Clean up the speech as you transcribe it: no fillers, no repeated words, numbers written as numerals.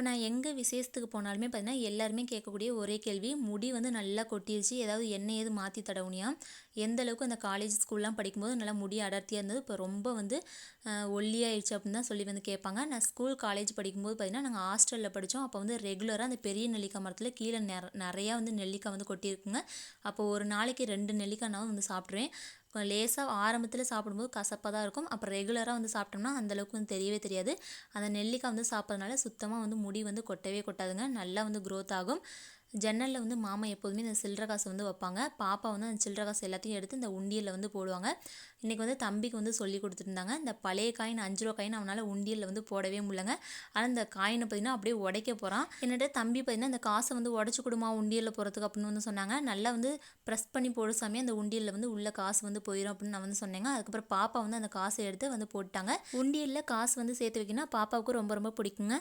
இப்போ நான் எங்கே விசேஷத்துக்கு போனாலுமே பார்த்தீங்கன்னா எல்லாருமே கேட்கக்கூடிய ஒரே கேள்வி, முடி வந்து நல்லா கொட்டிருச்சு, ஏதாவது எண்ணெய் எது மாற்றி தடவுனியா? எந்த அளவுக்கு அந்த காலேஜ் ஸ்கூல்லாம் படிக்கும்போது நல்லா முடி அடர்த்தியாக இருந்தது, இப்போ ரொம்ப வந்து ஒல்லியாயிடுச்சு அப்படின்னு தான் சொல்லி வந்து கேட்பாங்க. நான் ஸ்கூல் காலேஜ் படிக்கும்போது பார்த்தீங்கன்னா நாங்கள் ஹாஸ்டலில் படித்தோம். அப்போ வந்து ரெகுலராக அந்த பெரிய நெல்லிக்காய் மரத்தில் கீழே நிறையா வந்து நெல்லிக்காய் வந்து கொட்டியிருக்குங்க. அப்போ ஒரு நாளைக்கு 2 நெல்லிக்காய் நான் வந்து சாப்பிட்ருவேன். லேசாக ஆரம்பத்தில் சாப்பிடும்போது கசப்பாக தான் இருக்கும். அப்புறம் ரெகுலராக வந்து சாப்பிட்டோம்னா அந்தளவுக்கு வந்து தெரியவே தெரியாது. அந்த நெல்லிக்காய் வந்து சாப்பிட்றதுனால சுத்தமாக வந்து முடி வந்து கொட்டவே கொட்டாதுங்க. நல்லா வந்து க்ரோத் ஆகும். ஜன்னலில் வந்து மாமா எப்போதுமே இந்த சில்லற காசு வந்து வைப்பாங்க. பாப்பா வந்து அந்த சில்லற காசு எல்லாத்தையும் எடுத்து இந்த உண்டியலில் வந்து போடுவாங்க. இன்றைக்கி வந்து தம்பிக்கு வந்து சொல்லி கொடுத்துருந்தாங்க. இந்த பழைய காயின் 5 ரூபா காயின் அவனால் உண்டியலில் வந்து போடவே முடியலங்க. ஆனால் இந்த காயினை பார்த்திங்கன்னா அப்படியே உடைக்க போகிறான். என்னட்டு தம்பி பார்த்திங்கன்னா இந்த காசை வந்து உடச்சி கொடுமா உண்டியலில் போகிறதுக்கு அப்படின்னு வந்து சொன்னாங்க. நல்லா வந்து ப்ரெஸ் பண்ணி போட சாமி அந்த உண்டியலில் வந்து உள்ள காசு வந்து போயிடும் அப்படின்னு நான் வந்து சொன்னேங்க. அதுக்கப்புறம் பாப்பா வந்து அந்த காசை எடுத்து வந்து போட்டாங்க. உண்டியலில் காசு வந்து சேர்த்து வைக்கினா பாப்பாவுக்கு ரொம்ப ரொம்ப பிடிக்குங்க.